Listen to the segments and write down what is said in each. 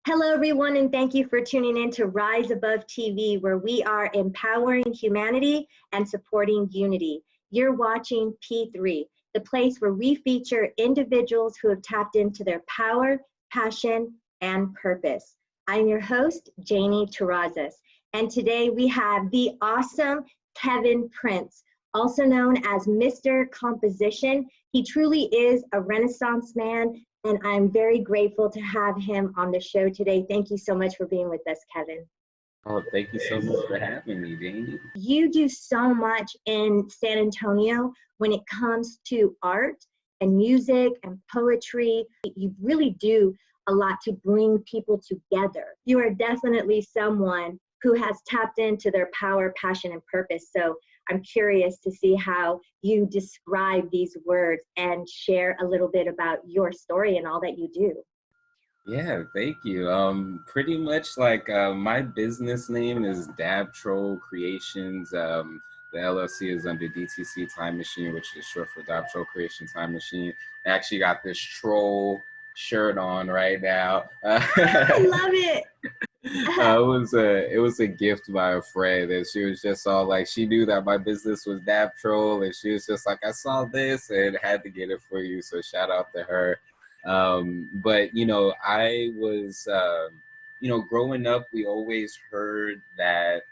Hello, everyone, and thank you for tuning in to Rise Above TV, where we are empowering humanity and supporting unity. You're watching P3, the place where we feature individuals who have tapped into their power, passion, and purpose. I'm your host, Janie Terrazas, and today we have the awesome Kevin Prince, also known as Mr.Composition. He truly is a Renaissance man, and I'm very grateful to have him on the show today. Thank you so much for being with us, Kevin. Oh, thank you so much for having me, Janie. You do so much in San Antonio when it comes to art and music and poetry. You really do a lot to bring people together. You are definitely someone who has tapped into their power, passion, and purpose. So I'm curious to see how you describe these words and share a little bit about your story and all that you do. Yeah, thank you. Pretty much like my business name is Dab Troll Creations. The LLC is under DTC Time Machine, which is short for Dab Troll Creation Time Machine. I actually got this troll shirt on right now. I love it. It was a gift by a friend, and she was just all like, she knew that my business was Dab Troll, and she was just like, I saw this and had to get it for you, so shout out to her. But I was growing up, we always heard that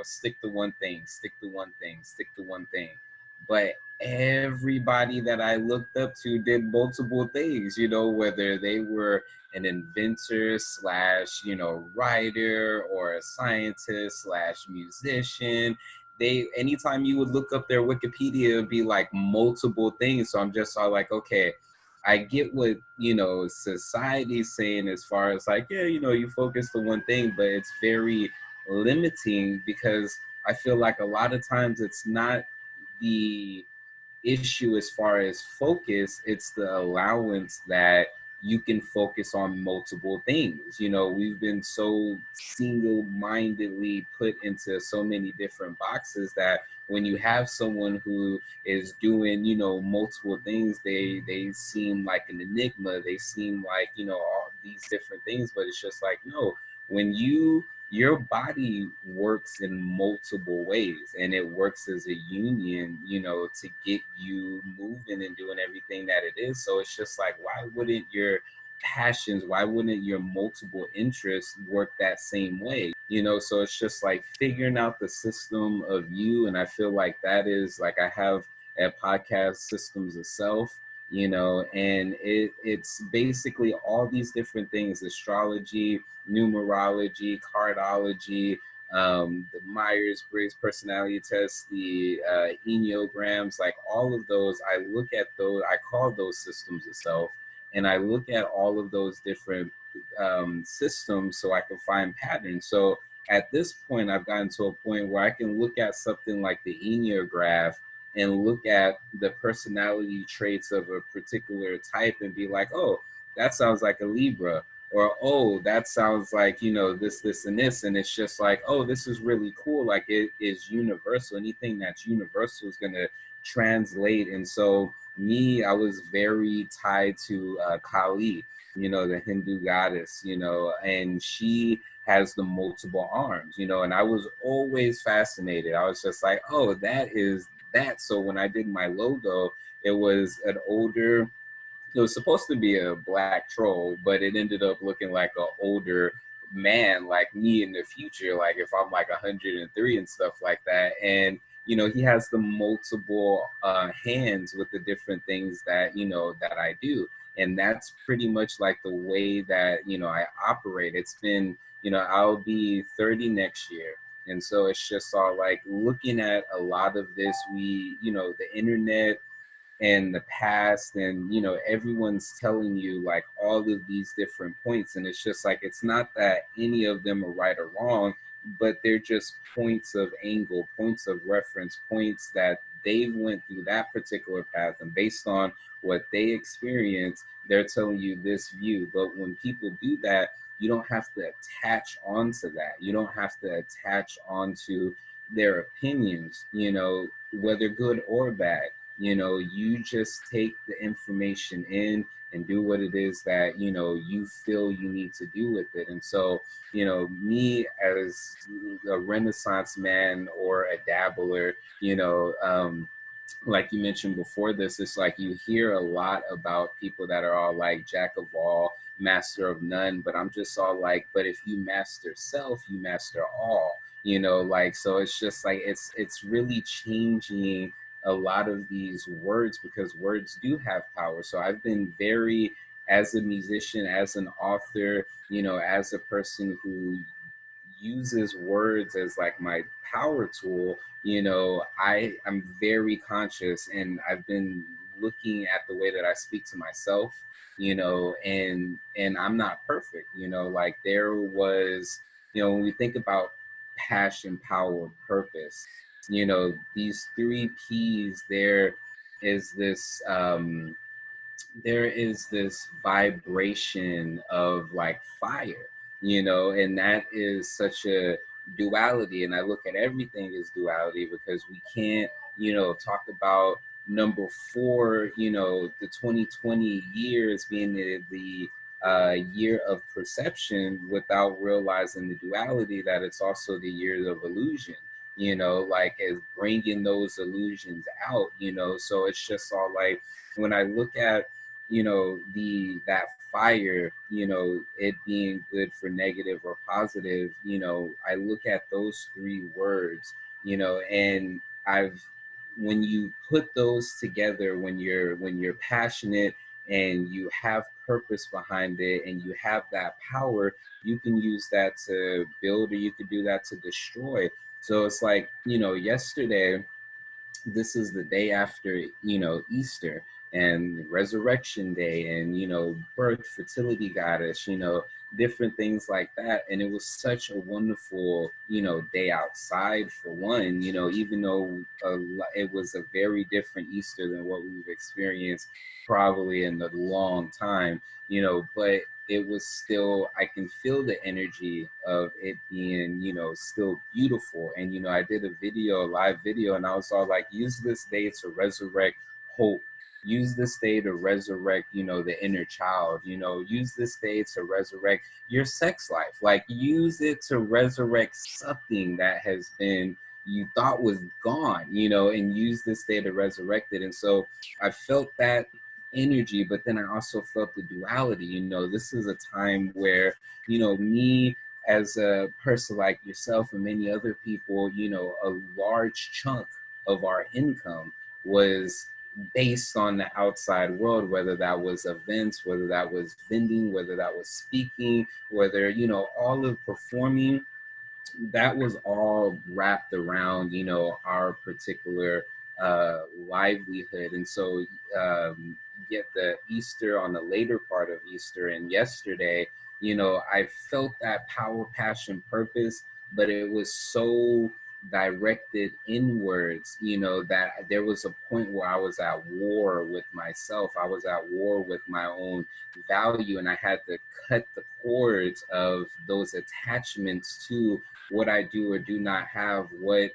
stick to one thing, stick to one thing, stick to one thing, but everybody that I looked up to did multiple things, whether they were an inventor slash writer or a scientist slash musician. They, anytime you would look up their Wikipedia, it'd be like multiple things. So I'm just all like, okay, I get what society's saying as far as like, yeah, you focus to one thing, but it's very limiting because I feel like a lot of times it's not the issue as far as focus, it's the allowance that you can focus on multiple things. We've been so single-mindedly put into so many different boxes that when you have someone who is doing multiple things, they seem like an enigma, they seem like all these different things, but it's just like, no, when your body works in multiple ways and it works as a union, to get you moving and doing everything that it is. So it's just like, why wouldn't your passions, why wouldn't your multiple interests work that same way? So it's just like figuring out the system of you. And I feel like that is like, I have a podcast, Systems of Self, and it's basically all these different things: astrology, numerology, cardology, the Myers-Briggs personality test, the enneagrams, like all of those. I look at those, I call those systems of self, and I look at all of those different systems so I can find patterns. So at this point, I've gotten to a point where I can look at something like the enneagram and look at the personality traits of a particular type and be like, oh, that sounds like a Libra, or oh, that sounds like this and this, and it's just like, oh, this is really cool. Like, it is universal. Anything that's universal is going to translate. And so me, I was very tied to Kali, the Hindu goddess, and she has the multiple arms, and I was always fascinated. I was just like, oh, that is that. So when I did my logo, it was an older, it was supposed to be a black troll, but it ended up looking like an older man, like me in the future, like if I'm like 103 and stuff like that. And he has the multiple hands with the different things that that I do, and that's pretty much like the way that I operate. It's been, I'll be 30 next year. And so it's just all like looking at a lot of this, we, the internet and the past, and everyone's telling you like all of these different points, and it's just like, it's not that any of them are right or wrong, but they're just points of angle, points of reference, points that they went through that particular path, and based on what they experienced, they're telling you this view. But when people do that, you don't have to attach onto that, you don't have to attach onto their opinions, whether good or bad. You just take the information in and do what it is that, you feel you need to do with it. And so, me as a Renaissance man or a dabbler, like you mentioned before this, it's like you hear a lot about people that are all like jack of all, master of none, but I'm just all like, but if you master self, you master all, like, so it's just like it's really changing a lot of these words, because words do have power. So I've been very, as a musician, as an author, as a person who uses words as like my power tool, I'm very conscious, and I've been looking at the way that I speak to myself, and I'm not perfect, like there was, when we think about passion, power, purpose, these three P's, is this there is this vibration of like fire, and that is such a duality. And I look at everything as duality, because we can't, talk about number four, the 2020 years being the year of perception, without realizing the duality, that it's also the year of illusion, like as bringing those illusions out, so it's just all like, when I look at, the that fire, it being good for negative or positive, I look at those three words, and I've when you put those together, when you're passionate and you have purpose behind it and you have that power, you can use that to build, or you could do that to destroy. So it's like, yesterday, this is the day after, Easter and Resurrection Day, and, birth, fertility goddess, different things like that. And it was such a wonderful, day outside, for one, even though it was a very different Easter than what we've experienced probably in a long time, but it was still, I can feel the energy of it being, still beautiful. And, I did a live video, and I was all like, use this day to resurrect hope. Use this day to resurrect, the inner child, use this day to resurrect your sex life. Like, use it to resurrect something that has been, you thought was gone, and use this day to resurrect it. And so I felt that energy, but then I also felt the duality. This is a time where, me as a person like yourself and many other people, a large chunk of our income was based on the outside world, whether that was events, whether that was vending, whether that was speaking, whether, all of performing, that was all wrapped around, our particular livelihood. And so, get the Easter, on the later part of Easter and yesterday, I felt that power, passion, purpose, but it was so directed inwards, that there was a point where I was at war with myself. I was at war with my own value, and I had to cut the cords of those attachments to what I do or do not have, what,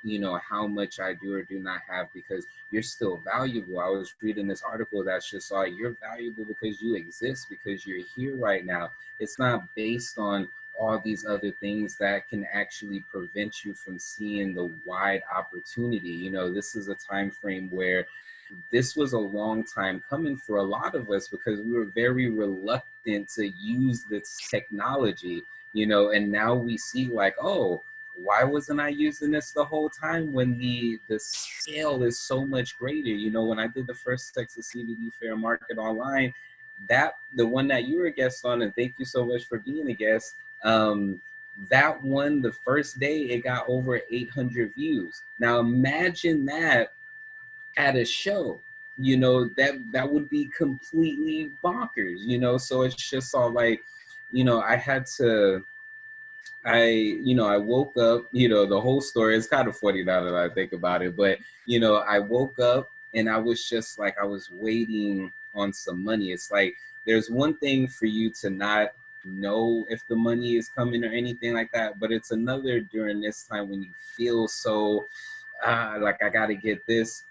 how much I do or do not have, because you're still valuable. I was reading this article that's just like, you're valuable because you exist, because you're here right now. It's not based on all these other things that can actually prevent you from seeing the wide opportunity. This is a time frame where this was a long time coming for a lot of us, because we were very reluctant to use this technology, and now we see like, oh, why wasn't I using this the whole time, when the scale is so much greater? When I did the first Texas CBD Fair Market online, that the one that you were a guest on, and thank you so much for being a guest, that one, the first day, it got over 800 views. Now imagine that at a show, that would be completely bonkers, so it's just all like, I had to, I woke up, the whole story is kind of funny now that I think about it, but, I woke up and I was just like, I was waiting on some money. It's like, there's one thing for you to not know if the money is coming or anything like that, but it's another during this time when you feel so, like, I got to get this,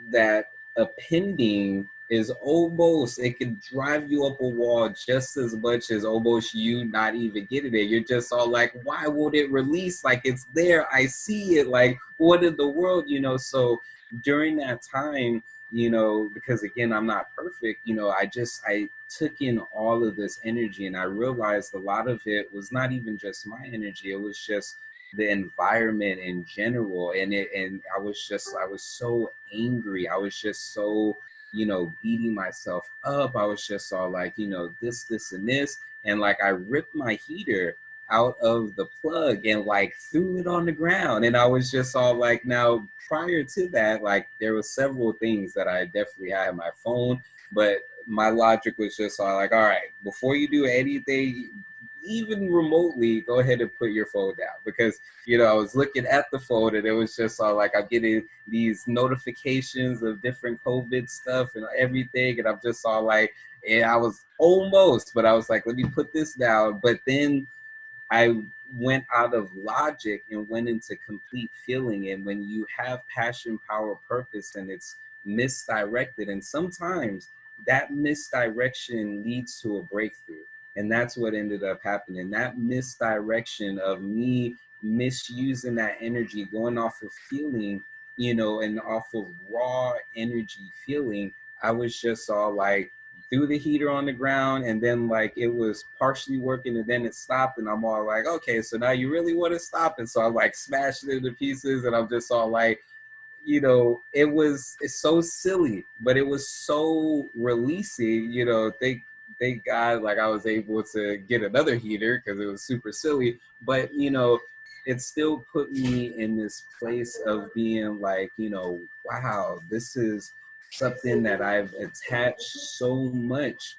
that appending is almost, it can drive you up a wall just as much as almost you not even getting it. You're just all like, why won't it release? Like, it's there, I see it, like, what in the world, you know? So during that time, you know, because again, I'm not perfect, you know, I took in all of this energy, and I realized a lot of it was not even just my energy, it was just the environment in general. And I was so angry, I was just so, you know, beating myself up. I was just all like, you know, this and this, and like I ripped my heater out of the plug and like threw it on the ground. And I was just all like, now prior to that, like there was several things that I definitely had on my phone, but my logic was just all like, all right, before you do anything, even remotely, go ahead and put your phone down. Because, you know, I was looking at the phone and it was just all like, I'm getting these notifications of different COVID stuff and everything. And I'm just all like, and I was almost, but I was like, let me put this down. But then I went out of logic and went into complete feeling. And when you have passion, power, purpose, and it's misdirected, and sometimes that misdirection leads to a breakthrough. And that's what ended up happening. That misdirection of me misusing that energy, going off of feeling, you know, and off of raw energy feeling, I was just all like, threw the heater on the ground, and then like it was partially working and then it stopped, and I'm all like, okay, so now you really want to stop it. So I like smashed it into pieces, and I'm just all like, you know, it's so silly, but it was so releasing, you know. Thank God, like I was able to get another heater because it was super silly. But you know, it still put me in this place of being like, you know, wow, this is something that I've attached so much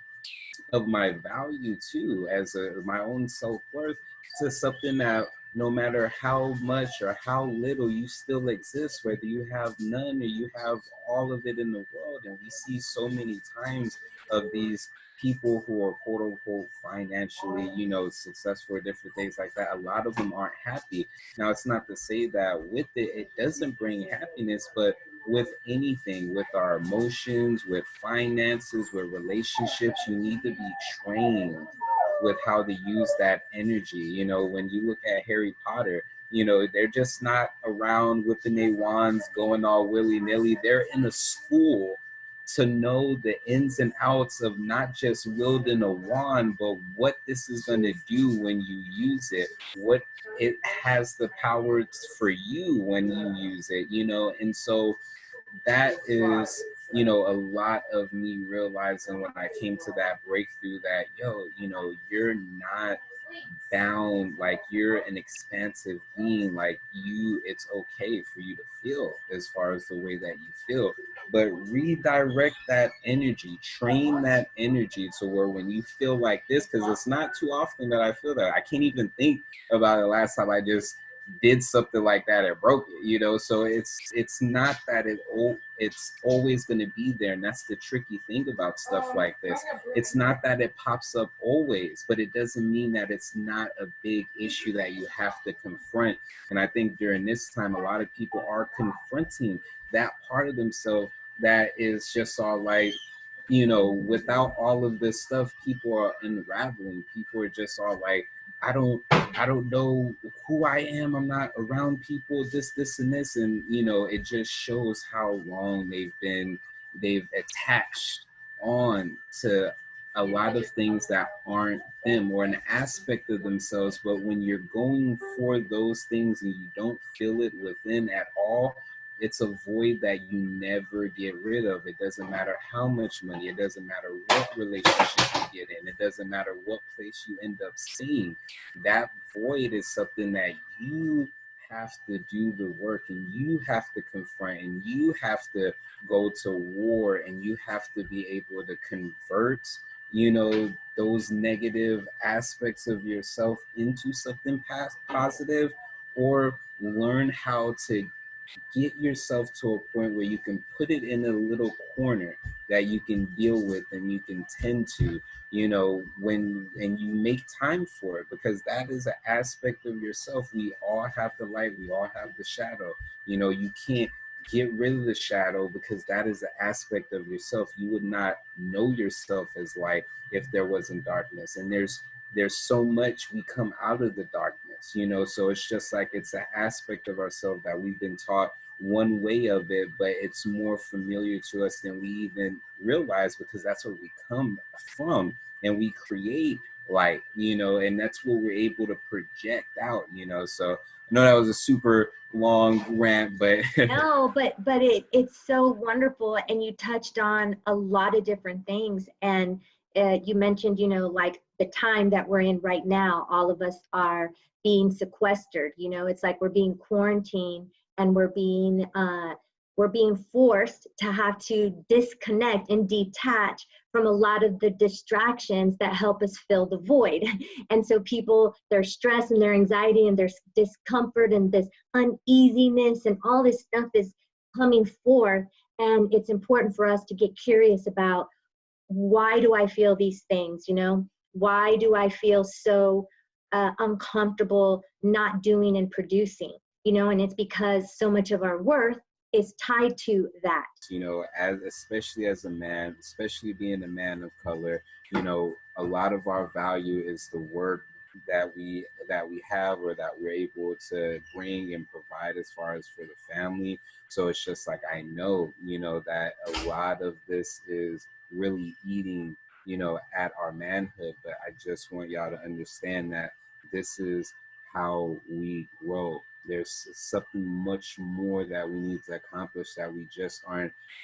of my value to, as my own self-worth, to something that no matter how much or how little, you still exist, whether you have none or you have all of it in the world. And we see so many times of these people who are quote unquote financially, you know, successful or different things like that. A lot of them aren't happy. Now, it's not to say that with it doesn't bring happiness, but with anything, with our emotions, with finances, with relationships, you need to be trained with how to use that energy. You know, when you look at Harry Potter, you know, they're just not around whipping their wands, going all willy-nilly. They're in a school to know the ins and outs of not just wielding a wand, but what this is going to do when you use it, what it has the power for you when you use it, you know. And so that is, you know, a lot of me realizing when I came to that breakthrough that, yo, you know, you're not bound, like you're an expansive being, like you, it's okay for you to feel as far as the way that you feel, but redirect that energy, train that energy to where when you feel like this, because it's not too often that I feel that. I can't even think about the last time I just did something like that and broke it, you know. So it's not that it's always going to be there. And that's the tricky thing about stuff like this. It's not that it pops up always, but it doesn't mean that it's not a big issue that you have to confront. And I think during this time, a lot of people are confronting that part of themselves that is just all like, you know, without all of this stuff, people are unraveling. People are just all like, I don't know who I am. I'm not around people, this, and this. And, you know, it just shows how long they've attached on to a lot of things that aren't them or an aspect of themselves. But when you're going for those things and you don't feel it within at all, it's a void that you never get rid of. It doesn't matter how much money, it doesn't matter what relationship you get in, it doesn't matter what place you end up staying. That void is something that you have to do the work, and you have to confront, and you have to go to war, and you have to be able to convert, you know, those negative aspects of yourself into something positive, or learn how to get yourself to a point where you can put it in a little corner that you can deal with and you can tend to, you know, when, and you make time for it, because that is an aspect of yourself. We all have the light, we all have the shadow. You know, you can't get rid of the shadow, because that is an aspect of yourself. You would not know yourself as light if there wasn't darkness. And there's so much we come out of the darkness, you know. So it's just like it's an aspect of ourselves that we've been taught one way of it, but it's more familiar to us than we even realize, because that's where we come from, and we create light, you know, and that's what we're able to project out, you know. So I know that was a super long rant, but No, but it's so wonderful, and you touched on a lot of different things, and you mentioned, you know, like the time that we're in right now, all of us are being sequestered. You know, it's like we're being quarantined, and we're being forced to have to disconnect and detach from a lot of the distractions that help us fill the void. And so people, their stress and their anxiety and their discomfort and this uneasiness and all this stuff is coming forth. And it's important for us to get curious about, why do I feel these things? You know, why do I feel so uncomfortable not doing and producing? You know, and it's because so much of our worth is tied to that. You know, as especially as a man, especially being a man of color, you know, a lot of our value is the work that we have, or that we're able to bring and provide as far as for the family. So it's just like, I know, you know, that a lot of this is really eating, you know, at our manhood. But I just want y'all to understand that this is how we grow. There's something much more that we need to accomplish that we just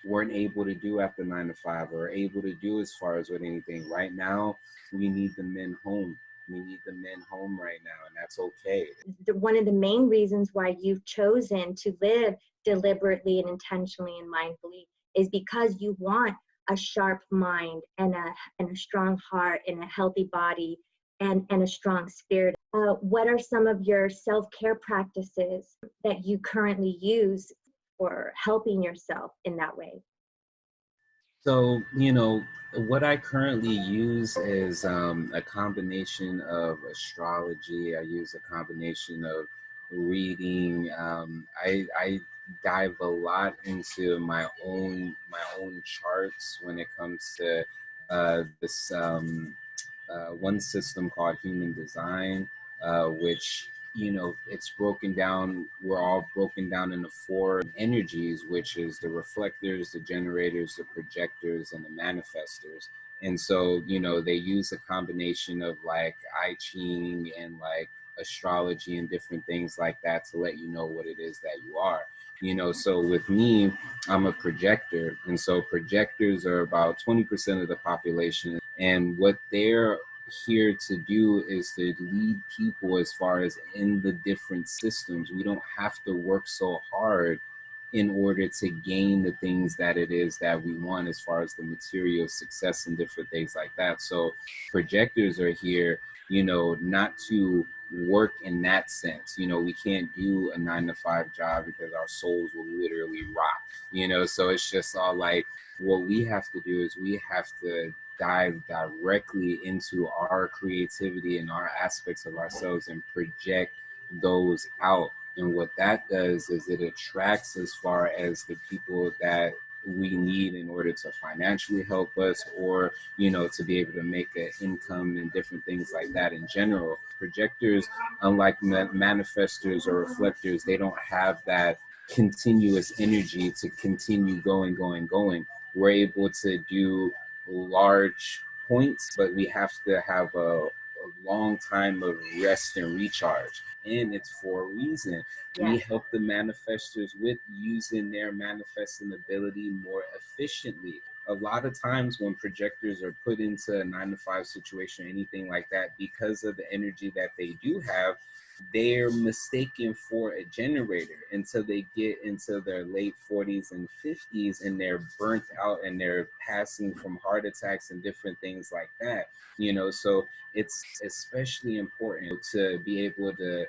weren't able to do after 9 to 5, or able to do as far as with anything. Right now, we need the men home. We need the men home right now, and that's okay. One of the main reasons why you've chosen to live deliberately and intentionally and mindfully is because you want a sharp mind and a strong heart and a healthy body and a strong spirit. What are some of your self-care practices that you currently use for helping yourself in that way? So, you know, what I currently use is a combination of astrology. I use a combination of reading. I dive a lot into my own charts when it comes to this one system called human design, which, you know, it's broken down. We're all broken down into four energies, which is the reflectors, the generators, the projectors, and the manifestors. And so, you know, they use a combination of like I Ching and like astrology and different things like that to let you know what it is that you are. You know, so with me, I'm a projector. And so projectors are about 20% of the population. And what they're here to do is to lead people as far as in the different systems. We don't have to work so hard in order to gain the things that it is that we want as far as the material success and different things like that. So projectors are here, you know, not to work in that sense. You know, we can't do a 9 to 5 job because our souls will literally rot, you know. So it's just all like, what we have to do is we have to dive directly into our creativity and our aspects of ourselves and project those out. And what that does is it attracts as far as the people that we need in order to financially help us, or, you know, to be able to make an income and different things like that in general. Projectors, unlike manifestors or reflectors, they don't have that continuous energy to continue going. We're able to do large points, but we have to have a long time of rest and recharge. And it's for a reason. We Yes. help the manifestors with using their manifesting ability more efficiently. A lot of times when projectors are put into a 9 to 5 situation or anything like that, because of the energy that they do have, they're mistaken for a generator until they get into their late 40s and 50s, and they're burnt out and they're passing from heart attacks and different things like that, you know. So it's especially important to be able to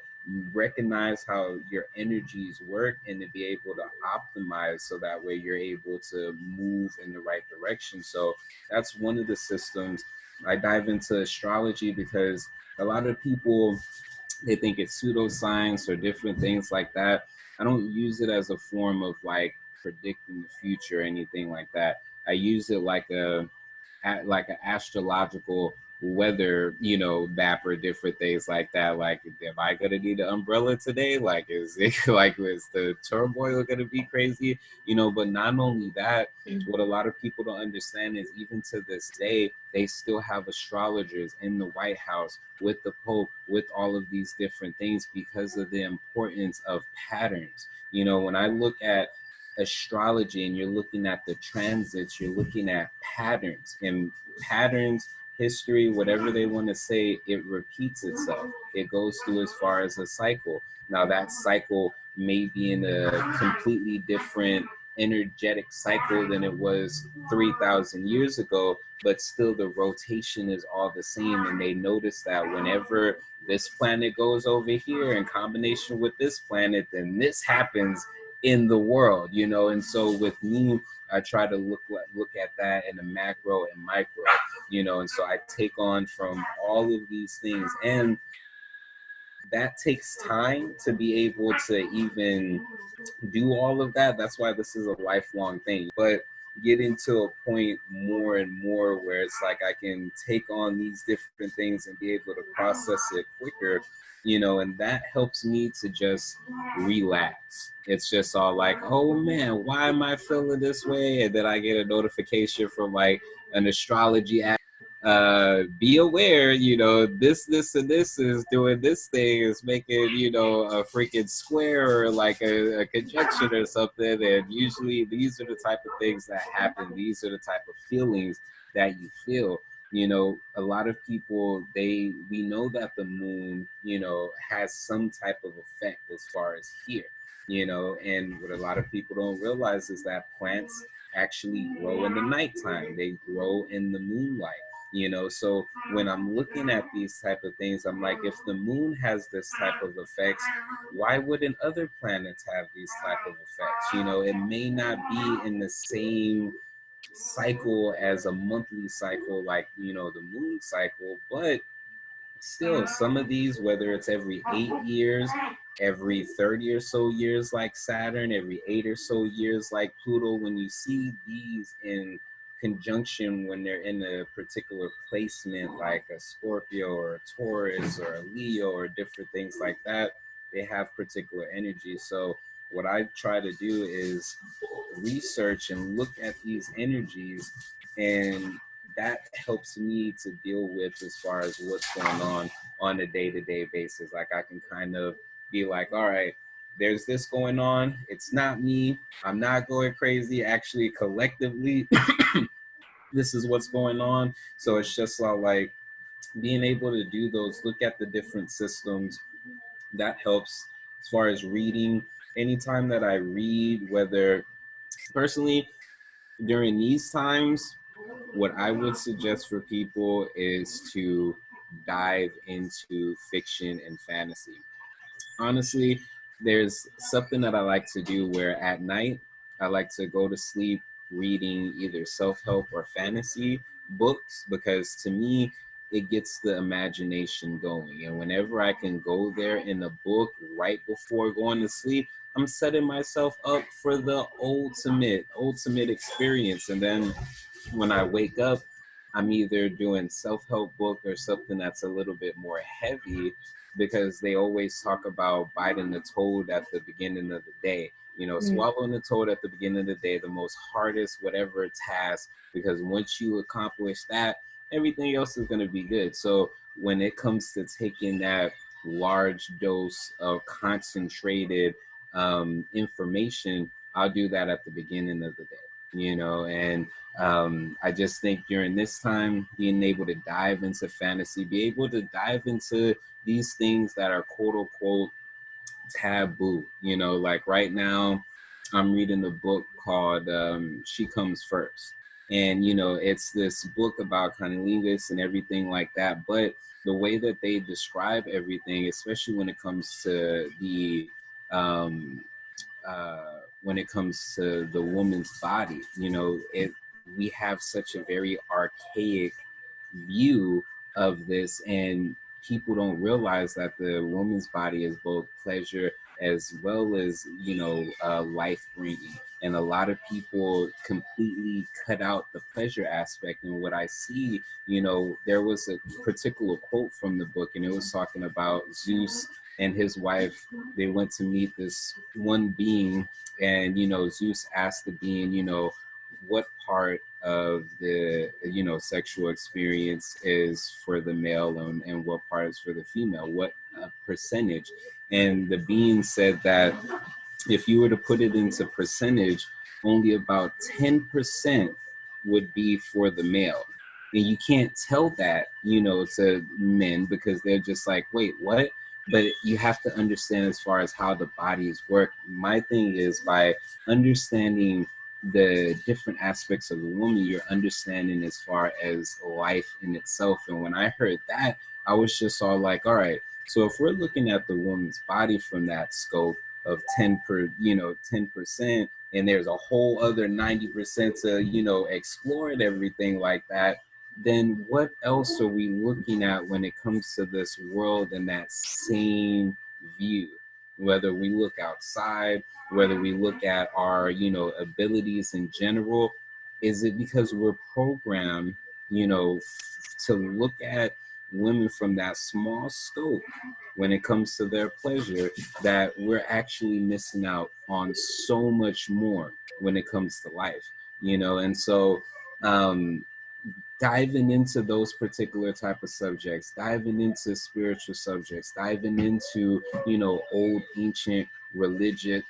recognize how your energies work and to be able to optimize, so that way you're able to move in the right direction. So that's one of the systems. I dive into astrology because a lot of people they think it's pseudoscience or different things like that. I don't use it as a form of like predicting the future or anything like that. I use it like like an astrological weather, map or different things like that. Like, am I gonna need an umbrella today? Like, is it like is the turmoil gonna be crazy? But not only that, what a lot of people don't understand is even to this day, they still have astrologers in the White House with the Pope, with all of these different things because of the importance of patterns. When I look at astrology and you're looking at the transits, you're looking at patterns, and patterns, history, whatever they want to say, it repeats itself. It goes through as far as a cycle. Now that cycle may be in a completely different energetic cycle than it was 3,000 years ago, but still the rotation is all the same. And they notice that whenever this planet goes over here in combination with this planet, then this happens in the world, and so with me, I try to look at that in the macro and micro, and so I take on from all of these things, and that takes time to be able to even do all of that. That's why this is a lifelong thing. But getting to a point more and more where it's like I can take on these different things and be able to process it quicker, and that helps me to just relax. It's just all like, oh man, why am I feeling this way? And then I get a notification from like an astrology app. Be aware, this and this is doing this thing, is making, a freaking square or like a conjunction or something. And usually these are the type of things that happen. These are the type of feelings that you feel. A lot of people, we know that the moon, has some type of effect as far as here, and what a lot of people don't realize is that plants actually grow in the nighttime. They grow in the moonlight. So when I'm looking at these type of things, I'm like, if the moon has this type of effects, why wouldn't other planets have these type of effects? It may not be in the same cycle as a monthly cycle, like, the moon cycle, but still some of these, whether it's every 8 years, every 30 or so years like Saturn, every 8 or so years like Pluto, when you see these in conjunction, when they're in a particular placement like a Scorpio or a Taurus or a Leo or different things like that, they have particular energy. So what I try to do is research and look at these energies, and that helps me to deal with as far as what's going on a day-to-day basis. Like I can kind of be like, all right, there's this going on. It's not me. I'm not going crazy. Actually, collectively, this is what's going on. So it's just like being able to do those, look at the different systems. That helps as far as reading. Anytime that I read, whether personally during these times, what I would suggest for people is to dive into fiction and fantasy. Honestly, there's something that I like to do where at night I like to go to sleep reading either self-help or fantasy books, because to me it gets the imagination going, and whenever I can go there in a book right before going to sleep, I'm setting myself up for the ultimate experience. And then when I wake up, I'm either doing self-help book or something that's a little bit more heavy, because they always talk about biting the toad at the beginning of the day. Swallowing the toad at the beginning of the day, the most hardest whatever task, because once you accomplish that, everything else is going to be good. So when it comes to taking that large dose of concentrated information, I'll do that at the beginning of the day, and I just think during this time, being able to dive into fantasy, be able to dive into these things that are quote unquote taboo. Like right now, I'm reading a book called She Comes First. And, it's this book about cunnilingus and everything like that. But the way that they describe everything, especially um, when it comes to the woman's body, we have such a very archaic view of this, and people don't realize that the woman's body is both pleasure as well as, life bringing. And a lot of people completely cut out the pleasure aspect. And what I see, there was a particular quote from the book, and it was talking about Zeus and his wife. They went to meet this one being, and Zeus asked the being, what part of the sexual experience is for the male, and what part is for the female, what percentage. And the being said that if you were to put it into percentage, only about 10% would be for the male. And you can't tell that, to men, because they're just like, wait, what? But you have to understand as far as how the bodies work. My thing is, by understanding the different aspects of the woman, you're understanding as far as life in itself. And when I heard that, I was just all like, all right, so if we're looking at the woman's body from that scope of 10%, and there's a whole other 90% to, explore and everything like that, then what else are we looking at when it comes to this world in that same view? Whether we look outside, whether we look at our, abilities in general, is it because we're programmed, to look at women from that small scope when it comes to their pleasure, that we're actually missing out on so much more when it comes to life, And so diving into those particular type of subjects, diving into spiritual subjects, diving into, old ancient religious,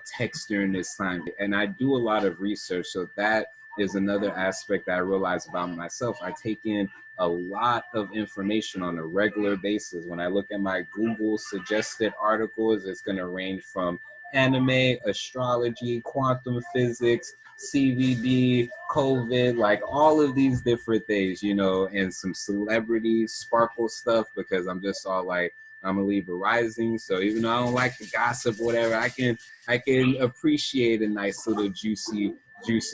texts during this time. And I do a lot of research. So that is another aspect that I realize about myself. I take in a lot of information on a regular basis. When I look at my Google suggested articles, it's going to range from anime, astrology, quantum physics, CVD, COVID, like all of these different things, and some celebrity sparkle stuff, because I'm just all like, I'm a Libra rising. So even though I don't like the gossip or whatever, I can appreciate a nice little juicy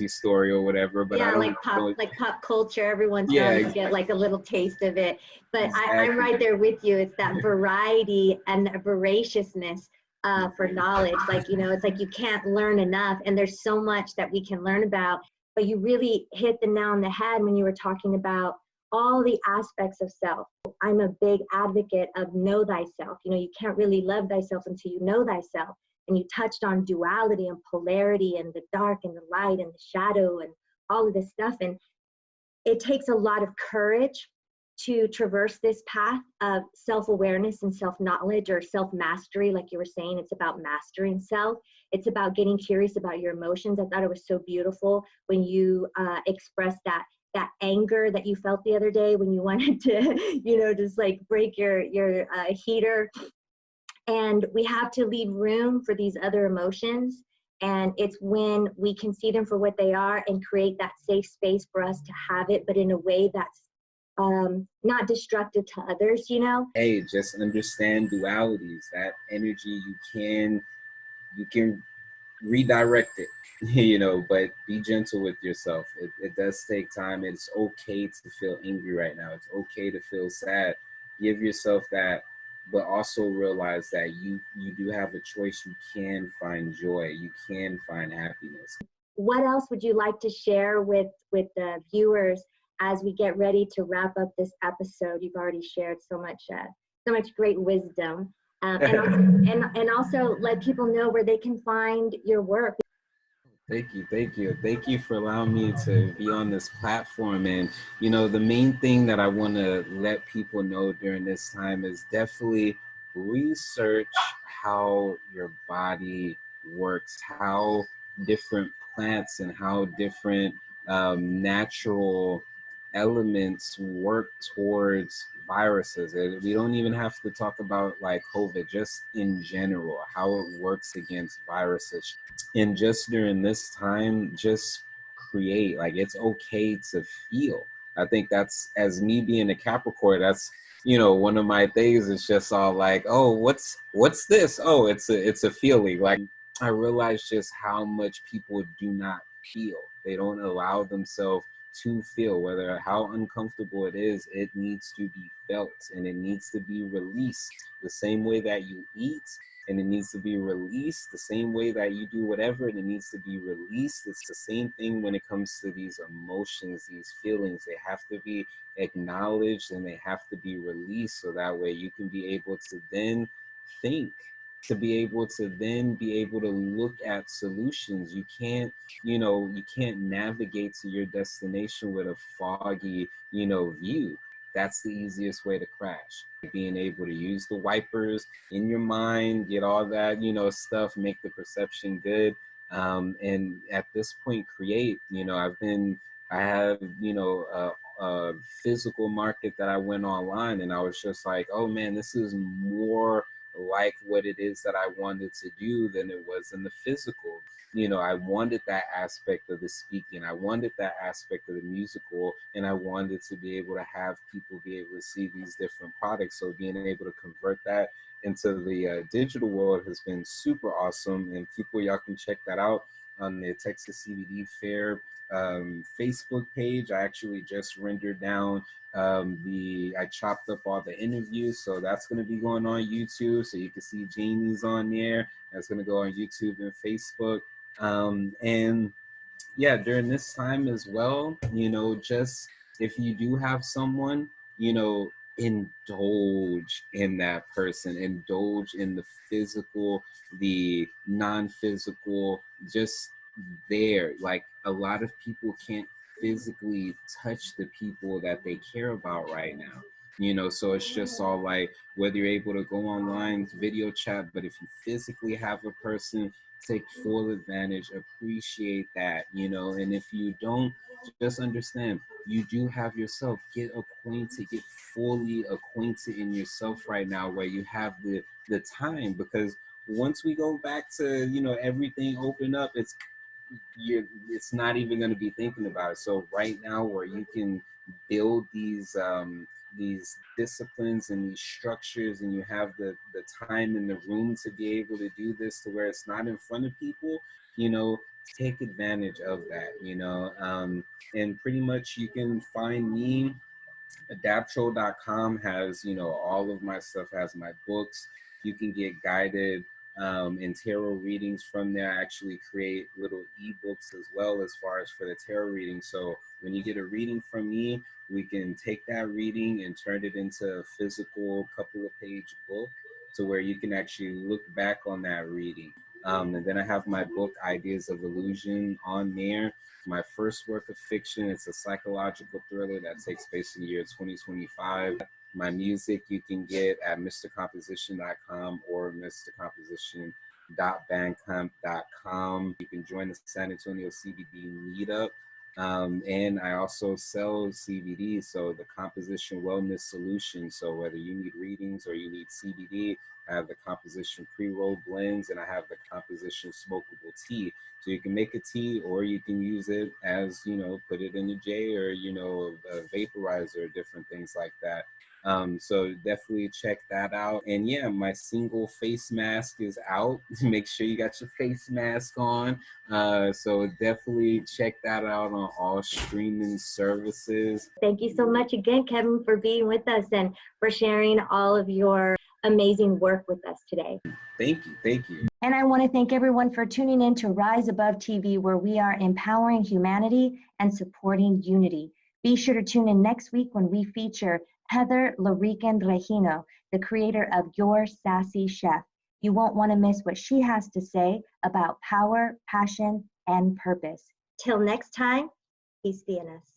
story or whatever. But yeah, I don't like pop culture. Every once in a Yeah, while you exactly. get like a little taste of it. But Exactly. I'm right there with you. It's that variety and voraciousness for knowledge. Like, it's like you can't learn enough, and there's so much that we can learn about. But you really hit the nail on the head when you were talking about all the aspects of self. I'm a big advocate of know thyself. You can't really love thyself until you know thyself. And you touched on duality and polarity and the dark and the light and the shadow and all of this stuff. And it takes a lot of courage to traverse this path of self-awareness and self-knowledge, or self-mastery. Like you were saying, it's about mastering self. It's about getting curious about your emotions. I thought it was so beautiful when you expressed that anger that you felt the other day when you wanted to, just like break your heater. And we have to leave room for these other emotions. And it's when we can see them for what they are and create that safe space for us to have it, but in a way that's not destructive to others, Hey, just understand dualities. That energy, you can redirect it, but be gentle with yourself. It does take time. It's okay to feel angry right now. It's okay to feel sad. Give yourself that, but also realize that you do have a choice. You can find joy. You can find happiness. What else would you like to share with the viewers as we get ready to wrap up this episode? You've already shared so much great wisdom, and also let people know where they can find your work. Thank you for allowing me to be on this platform. And the main thing that I want to let people know during this time is definitely research how your body works, how different plants and how different natural elements work towards viruses. And we don't even have to talk about like COVID, just in general, how it works against viruses. And just during this time, just create. Like, it's okay to feel. I think that's, as me being a Capricorn, that's one of my things. Is just all like, oh, what's this? Oh, it's a feeling. Like, I realize just how much people do not feel. They don't allow themselves to feel, whether how uncomfortable it is, it needs to be felt and it needs to be released the same way that you eat, and it needs to be released the same way that you do whatever, and it needs to be released. It's the same thing when it comes to these emotions, these feelings. They have to be acknowledged and they have to be released, so that way you can be able to then think, to be able to then be able to look at solutions. You can't, you can't navigate to your destination with a foggy, view. That's the easiest way to crash. Being able to use the wipers in your mind, get all that, stuff, make the perception good. And at this point, create, I have, a physical market that I went online, and I was just like, oh man, this is more like what it is that I wanted to do than it was in the physical. I wanted that aspect of the speaking, I wanted that aspect of the musical, and I wanted to be able to have people be able to see these different products. So being able to convert that into the digital world has been super awesome. And people, y'all can check that out on the Texas CBD Fair Facebook page. I actually just rendered down I chopped up all the interviews, so that's going to be going on YouTube, so you can see Jamie's on there. That's going to go on YouTube and Facebook. And yeah, during this time as well, just if you do have someone, indulge in that person, indulge in the physical, the non-physical, just there. Like, a lot of people can't physically touch the people that they care about right now. So it's just all like, whether you're able to go online, video chat, but if you physically have a person, take full advantage, appreciate that, and if you don't, just understand, you do have yourself. Get acquainted, get fully acquainted in yourself right now, where you have the time, because once we go back to, everything open up, it's not even going to be thinking about it. So right now, where you can build these disciplines and these structures, and you have the time and the room to be able to do this, to where it's not in front of people, take advantage of that. And pretty much you can find me. Adaptro.com has, all of my stuff, has my books. You can get guided and tarot readings from there. I actually create little ebooks as well, as far as for the tarot reading. So when you get a reading from me, we can take that reading and turn it into a physical couple of page book, to where you can actually look back on that reading. And then I have my book, Ideas of Illusion, on there. My first work of fiction, it's a psychological thriller that takes place in the year 2025. My music you can get at Mr.Composition.com or Mr.Composition.bandcamp.com. You can join the San Antonio CBD meetup. And I also sell CBD, so the Composition Wellness Solution. So whether you need readings or you need CBD, I have the Composition pre-roll blends, and I have the Composition smokable tea. So you can make a tea, or you can use it as, put it in a J, or, a vaporizer, different things like that. So definitely check that out. And yeah, my single face mask is out. Make sure you got your face mask on. So definitely check that out on all streaming services. Thank you so much again, Kevin, for being with us and for sharing all of your amazing work with us today. Thank you. Thank you. And I want to thank everyone for tuning in to Rise Above TV, where we are empowering humanity and supporting unity. Be sure to tune in next week when we feature Heather Larican Regino, the creator of Your Sassy Chef. You won't want to miss what she has to say about power, passion, and purpose. Till next time, peace be in us.